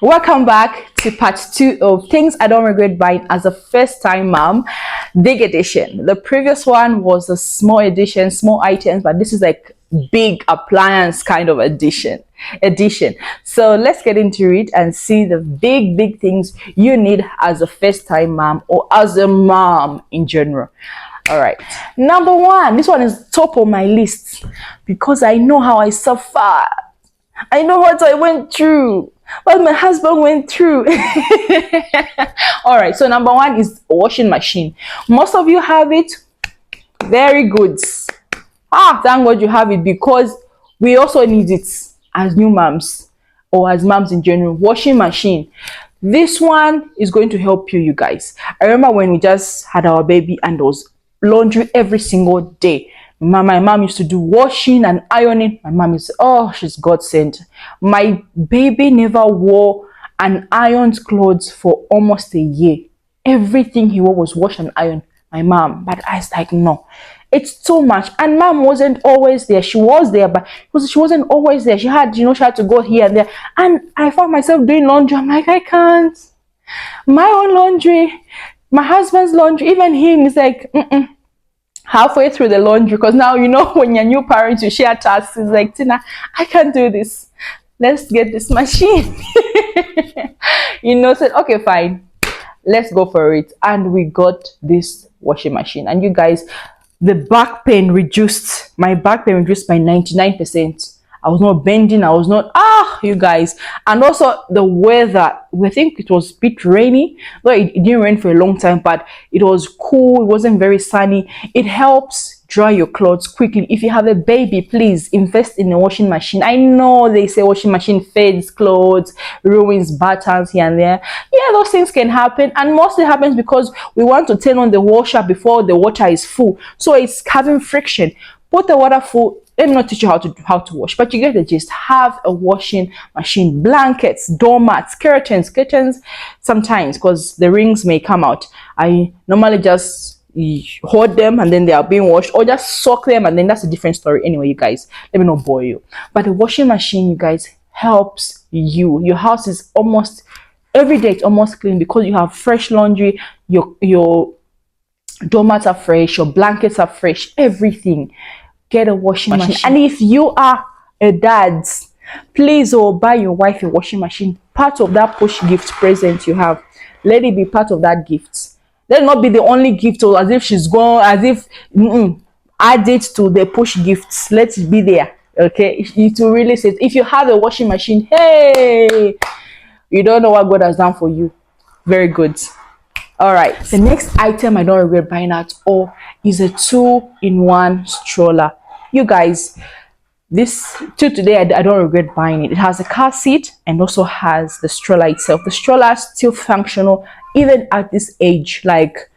Welcome back to part 2 of things I don't regret buying as a first time mom, big edition. The previous one was a small edition, small items, but this is like big appliance kind of edition. So let's get into it and see the big things you need as a first time mom or as a mom in general. All right. Number one, this one is top of my list because I know how I suffer. I know what I went through, what my husband went through. All right, so number one is a washing machine. Most of you have it. Very good. Thank God you have it because we also need it as new moms or as moms in general. Washing machine. This one is going to help you guys. I remember when we just had our baby and there was laundry every single day. My mom used to do washing and ironing. My mom is, oh, she's God sent. My baby never wore an ironed clothes for almost a year. Everything he wore was washed and ironed. My mom, but I was like, no, it's too much. And mom wasn't always there. She was there, but she wasn't always there. She had, she had to go here and there. And I found myself doing laundry. I'm like, I can't. My own laundry, my husband's laundry, even him is like, halfway through the laundry, because now when you're new parents you share tasks. It's like, Tina, I can't do this, let's get this machine. Said okay, fine, let's go for it. And we got this washing machine, and you guys, the back pain reduced. My back pain reduced by 99%. I was not bending. I was not, you guys. And also the weather, we think it was a bit rainy. Well, it didn't rain for a long time, but it was cool. It wasn't very sunny. It helps dry your clothes quickly. If you have a baby, please invest in a washing machine. I know they say washing machine fades clothes, ruins buttons here and there. Yeah, those things can happen. And mostly happens because we want to turn on the washer before the water is full. So it's having friction. Put the water full. Let me not teach you how to wash, but you get the gist. Have a washing machine. Blankets, doormats, curtains sometimes, because the rings may come out. I normally just hold them and then they are being washed, or just soak them and then that's a different story. Anyway, you guys, let me not bore you. But the washing machine, you guys, helps you. Your house is almost every day, it's almost clean because you have fresh laundry. Your doormats are fresh, your blankets are fresh, everything. Get a washing machine. And if you are a dad, please buy your wife a washing machine. Part of that push gift present you have, let it be part of that gift. Let it not be the only gift, or as if she's gone, as if add it to the push gifts. Let it be there. Okay, it will really say, if you have a washing machine, hey, you don't know what God has done for you. Very good. All right, the next item I don't regret buying at all is a 2-in-1 stroller. You guys, this today I don't regret buying it. It has a car seat and also has the stroller itself. The stroller is still functional even at this age. Like,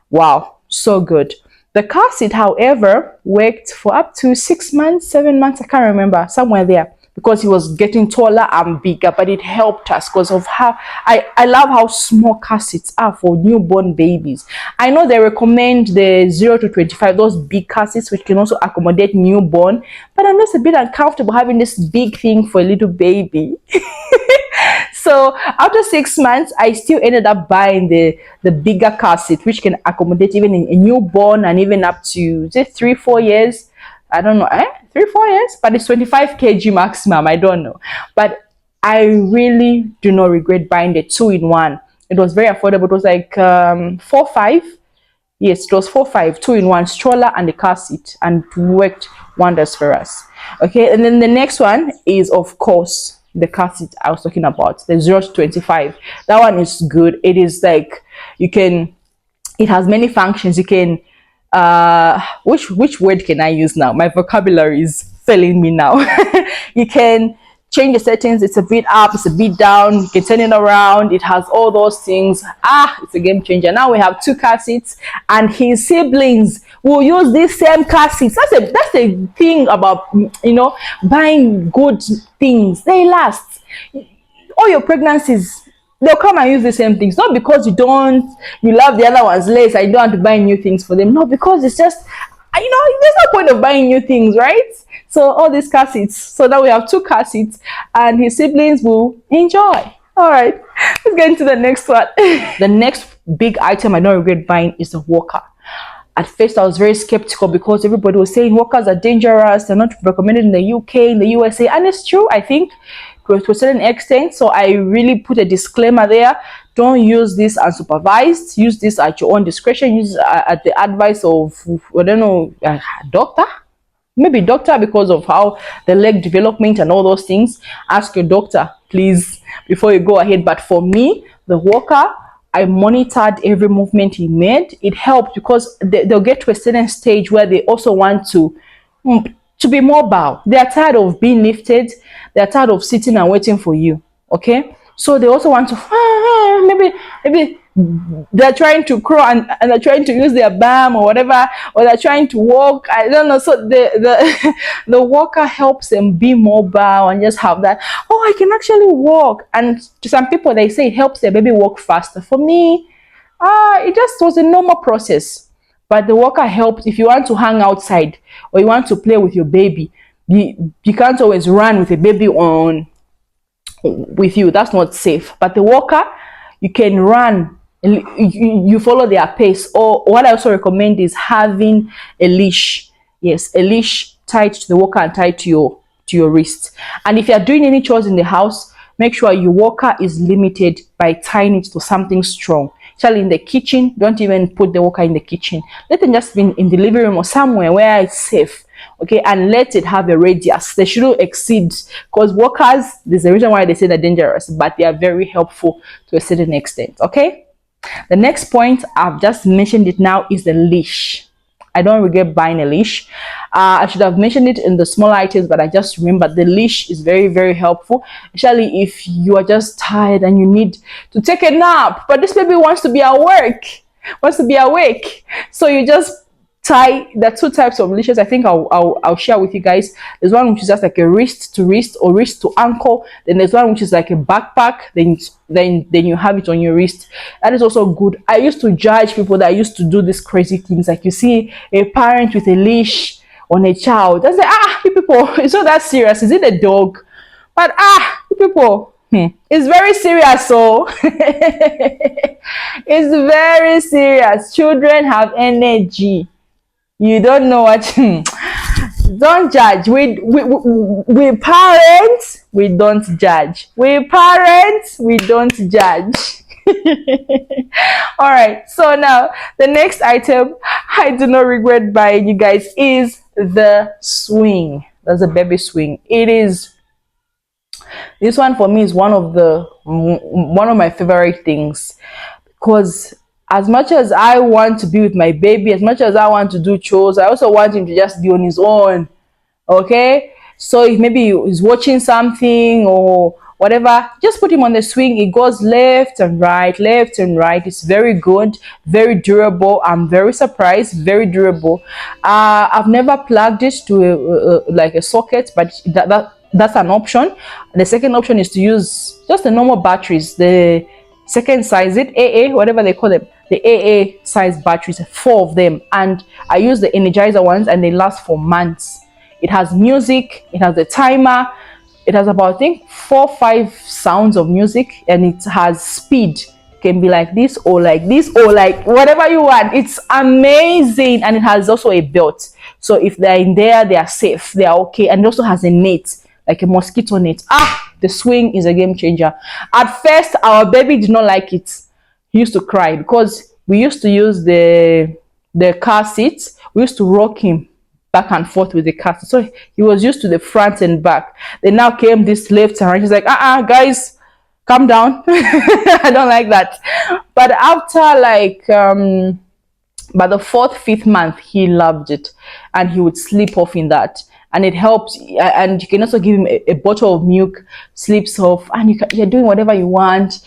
wow, so good. The car seat, however, worked for up to 6 months, 7 months, I can't remember, somewhere there, because he was getting taller and bigger. But it helped us because of how I love how small car seats are for newborn babies. I know they recommend the 0 to 25, those big car seats which can also accommodate newborn, but I'm just a bit uncomfortable having this big thing for a little baby. So after 6 months, I still ended up buying the bigger car seat, which can accommodate even a newborn and even up to 3-4 years. I don't know, 3-4 years, but it's 25 kg maximum. I don't know, but I really do not regret buying the 2-in-1. It was very affordable. It was like 4-5. Yes, it was 4-5, 2-in-1 stroller and the car seat, and it worked wonders for us. Okay, and then the next one is, of course, the car seat I was talking about, the 0 to 25. That one is good. It is like it has many functions. You can which word can I use now? My vocabulary is failing me now. You can change the settings. It's a bit up, it's a bit down. You can turn it around. It has all those things. It's a game changer. Now we have 2 car seats, and his siblings will use these same car seats. That's a thing about buying good things. They last. All your pregnancies, they'll come and use the same things. Not because you love the other ones less, I don't want to buy new things for them. No, because it's just, there's no point of buying new things, right? So all these car seats. So now we have 2 car seats, and his siblings will enjoy. All right, let's get into the next one. The next big item I don't regret buying is a walker. At first, I was very skeptical because everybody was saying walkers are dangerous. They're not recommended in the UK, in the USA, and it's true, I think, to a certain extent. So I really put a disclaimer there. Don't use this unsupervised. Use this at your own discretion. Use at the advice of, I don't know, a doctor. Maybe doctor, because of how the leg development and all those things. Ask your doctor, please, before you go ahead. But for me, the walker, I monitored every movement he made. It helped because they'll get to a certain stage where they also want to be mobile. They are tired of being lifted. They are tired of sitting and waiting for you. Okay, so they also want to maybe they're trying to crawl and they're trying to use their bum or whatever, or they're trying to walk. I don't know. So the the walker helps them be mobile and just have that. Oh, I can actually walk. And to some people, they say it helps their baby walk faster. For me, it just was a normal process. But the walker helps if you want to hang outside or you want to play with your baby. You can't always run with a baby on with you. That's not safe. But the walker, you can run. You follow their pace. Or what I also recommend is having a leash. Yes, a leash tied to the walker and tied to your wrist. And if you are doing any chores in the house, make sure your walker is limited by tying it to something strong. Especially in the kitchen, don't even put the walker in the kitchen. Let it just be in the living room or somewhere where it's safe. Okay, and let it have a radius. They shouldn't exceed, because walkers, there's a reason why they say they're dangerous, but they are very helpful to a certain extent. Okay, the next point, I've just mentioned it now, is the leash. I don't regret buying a leash. I should have mentioned it in the small items, but I just remember the leash is very, very helpful, especially if you are just tired and you need to take a nap, but this baby wants to be awake. So you just tie the two types of leashes. I think I'll share with you guys. There's one which is just like a wrist to wrist or wrist to ankle. Then there's one which is like a backpack. Then you have it on your wrist. That is also good. I used to judge people that used to do these crazy things. Like you see a parent with a leash on a child. I say, you people, it's not that serious. Is it a dog? But you people, it's very serious. So it's very serious. Children have energy. You don't know what. Don't judge. We parents, we don't judge. We parents, we don't judge. All right, so now the next item I do not regret buying, you guys, is the swing. That's a baby swing. It is, this one for me is one of my favorite things, because as much as I want to be with my baby, as much as I want to do chores, I also want him to just be on his own. Okay, so if maybe he's watching something or whatever, just put him on the swing. It goes left and right, left and right. It's very good, very durable. I'm very surprised, very durable. I've never plugged it to like a socket, but that's an option. The second option is to use just the normal batteries, the second size, AA, whatever they call them, the AA size batteries, 4 of them. And I use the Energizer ones and they last for months. It has music, it has a timer, it has about, I think, 4 or 5 sounds of music, and it has speed. It can be like this or like whatever you want. It's amazing. And it has also a belt. So if they're in there, they are safe, they are okay. And it also has a net, like a mosquito net. The swing is a game changer. At first, our baby did not like it. He used to cry because we used to use the car seats. We used to rock him back and forth with the car seat. So he was used to the front and back. Then now came this left and right. He's like, guys, calm down. I don't like that. But after like by the 4th, 5th month, he loved it, and he would sleep off in that. And it helps, and you can also give him a bottle of milk, sleeps off, and you're doing whatever you want,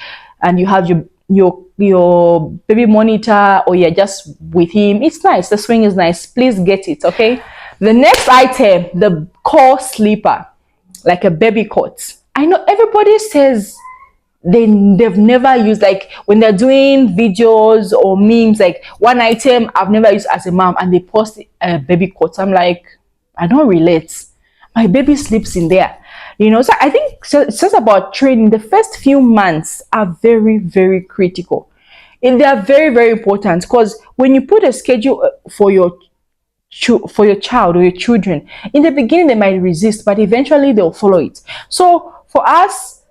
and you have your baby monitor, or you're just with him. It's nice. The swing is nice. Please get it, okay? The next item, the core sleeper, like a baby cot. I know everybody says they've never used, like when they're doing videos or memes, like one item I've never used as a mom, and they post a baby cot. I'm like, I don't relate. My baby sleeps in there. So I think, so it's just about training. The first few months are very, very critical, and they are very, very important, because when you put a schedule for your for your child or your children, in the beginning they might resist, but eventually they'll follow it. So for us,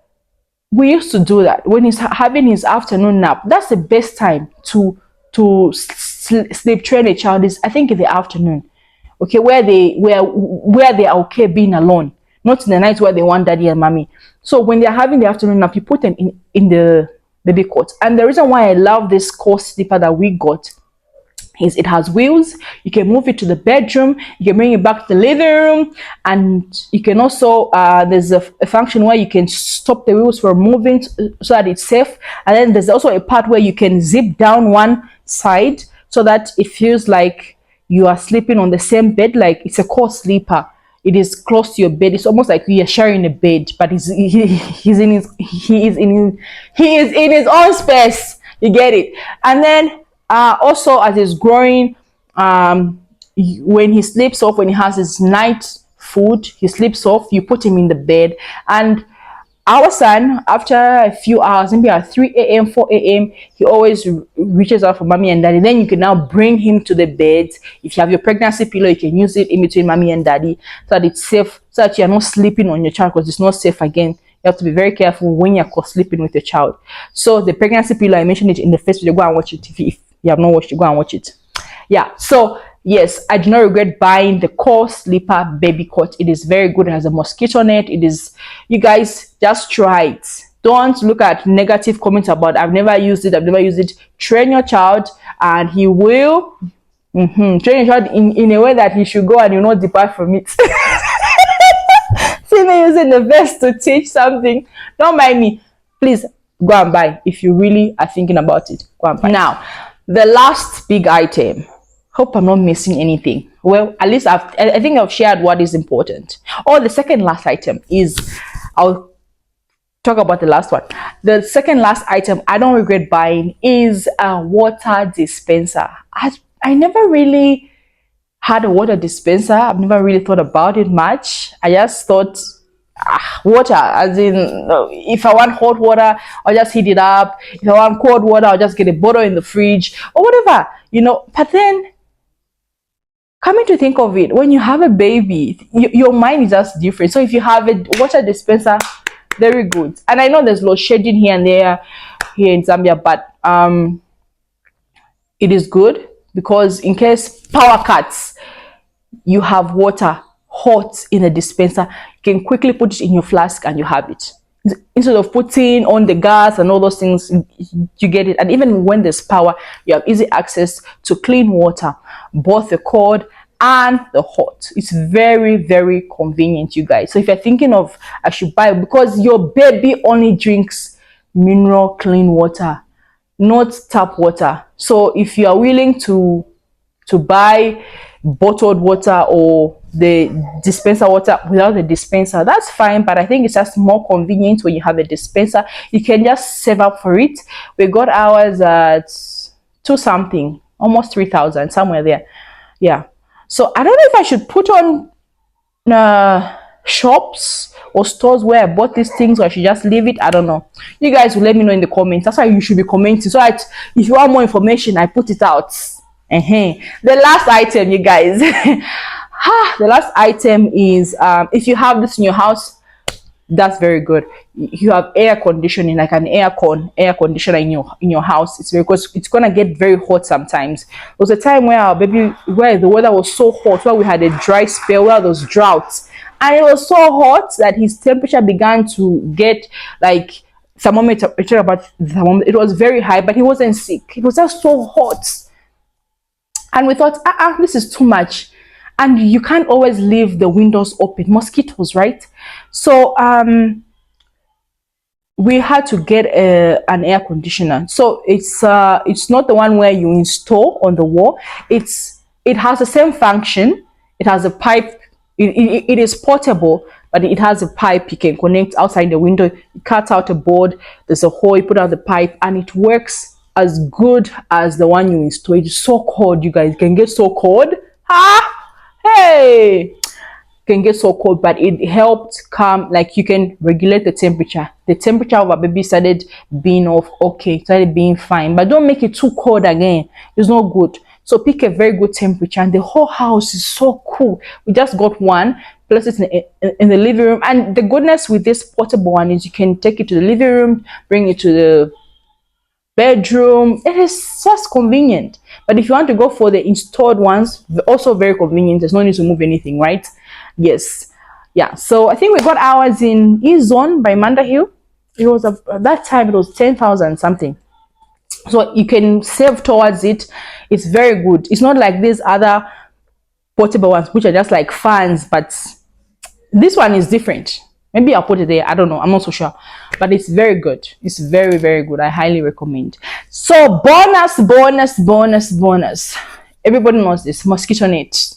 we used to do that when he's having his afternoon nap. That's the best time to sleep train a child, is I think in the afternoon. Okay, where they are okay being alone, not in the night where they want daddy and mommy. So when they're having the afternoon nap, you put them in the baby cot. And the reason why I love this core sleeper that we got is it has wheels. You can move it to the bedroom, you can bring it back to the living room, and you can also there's a function where you can stop the wheels from moving so that it's safe. And then there's also a part where you can zip down one side so that it feels like you are sleeping on the same bed. Like, it's a core sleeper, it is close to your bed. It's almost like you're sharing a bed, but he's in his own space. You get it? And then also, as he's growing, when he sleeps off, when he has his night food, he sleeps off, you put him in the bed. And our son, after a few hours, maybe at 3 a.m., 4 a.m., he always reaches out for mommy and daddy. Then you can now bring him to the bed. If you have your pregnancy pillow, you can use it in between mommy and daddy, so that it's safe, so that you're not sleeping on your child, because it's not safe again. You have to be very careful when you're sleeping with your child. So the pregnancy pillow, I mentioned it in the first video. Go and watch it. If you have not watched it, go and watch it. Yeah, so yes, I do not regret buying the core sleeper baby cot. It is very good. It has a mosquito net. It is, you guys, just try it. Don't look at negative comments about I've never used it. Train your child, and he will train your child in a way that he should go and you not depart from it. See me using the verse to teach something. Don't mind me. Please go and buy. If you really are thinking about it, go and buy. Now, the last big item. Hope I'm not missing anything. Well, at least I think I've shared what is important. Oh, the second last item is, I'll talk about the last one. The second last item I don't regret buying is a water dispenser. I never really had a water dispenser. I've never really thought about it much. I just thought water, as in, if I want hot water, I'll just heat it up. If I want cold water, I'll just get a bottle in the fridge or whatever, but then, coming to think of it, when you have a baby, your mind is just different. So if you have a water dispenser, very good. And I know there's load shedding here and there here in Zambia, but it is good, because in case power cuts, you have water hot in a dispenser. You can quickly put it in your flask and you have it, instead of putting on the gas and all those things. You get it. And even when there's power, you have easy access to clean water, both the cold and the hot. It's very, very convenient, you guys. So if you're thinking of, I should buy, because your baby only drinks mineral clean water, not tap water. So if you are willing to buy bottled water or the dispenser water without the dispenser, that's fine. But I think it's just more convenient when you have a dispenser. You can just save up for it. We got ours at 2 something, almost 3,000, somewhere there. Yeah. So I don't know if I should put on shops or stores where I bought these things, or I should just leave it. I don't know. You guys will let me know in the comments. That's why you should be commenting, so that if you want more information, I put it out. The last item, you guys. The last item is, if you have this in your house, that's very good. You have air conditioning, like an air conditioner in your house. It's very, because it's gonna get very hot sometimes. There was a time where where the weather was so hot, where we had a dry spell, where there was droughts, and it was so hot that his temperature began to get like thermometer. It was very high, but he wasn't sick. It was just so hot, and we thought, this is too much. And you can't always leave the windows open, mosquitoes, right? So we had to get an air conditioner. So it's not the one where you install on the wall. It has the same function. It has a pipe. It is portable, but it has a pipe you can connect outside the window. You cut out a board, there's a hole, you put out the pipe, and it works as good as the one you install. It's so cold, you guys. It can get so cold. Hey can get so cold, but it helped calm, like you can regulate the temperature. The temperature of our baby started being okay, started being fine, but don't make it too cold again. It's not good. So pick a very good temperature, and the whole house is so cool. We just got one, place it in the living room, and the goodness with this portable one is you can take it to the living room, bring it to the bedroom. It is just convenient. But if you want to go for the installed ones, also very convenient. There's no need to move anything, right? Yes. Yeah, so I think we got ours in E-Zone by Hill. It was at that time it was 10,000 something, so you can save towards it. It's very good. It's not like these other portable ones which are just like fans, but this one is different. Maybe I'll put it there, I don't know, I'm not so sure, but it's very good. It's very, very good. I highly recommend. So bonus, everybody knows this: mosquito net.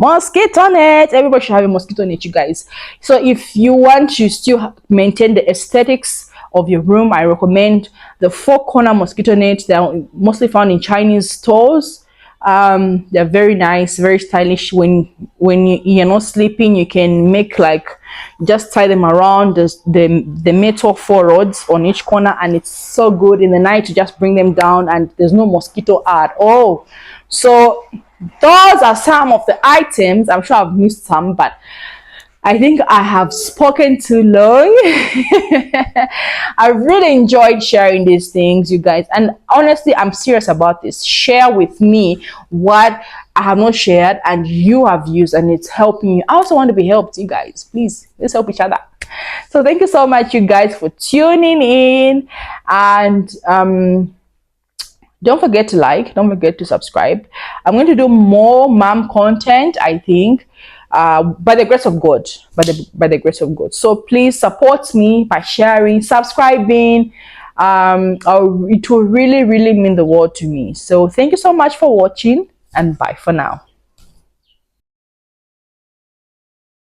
Everybody should have a mosquito net, you guys. So if you want to still maintain the aesthetics of your room, I recommend the 4-corner mosquito net. They're mostly found in Chinese stores. They're very nice, very stylish. When you're not sleeping, you can make like, just tie them around the metal 4 rods on each corner, and it's so good in the night to just bring them down, and there's no mosquito at all. So those are some of the items. I'm sure I've missed some, but I think I have spoken too long. I really enjoyed sharing these things, you guys. And honestly, I'm serious about this. Share with me what I have not shared and you have used, and it's helping you. I also want to be helped, you guys. Please, let's help each other. So thank you so much, you guys, for tuning in. And don't forget to like, don't forget to subscribe. I'm going to do more mom content, I think, by the grace of God, by the grace of God. So please support me by sharing, subscribing. It will really, really mean the world to me. So thank you so much for watching, and bye for now.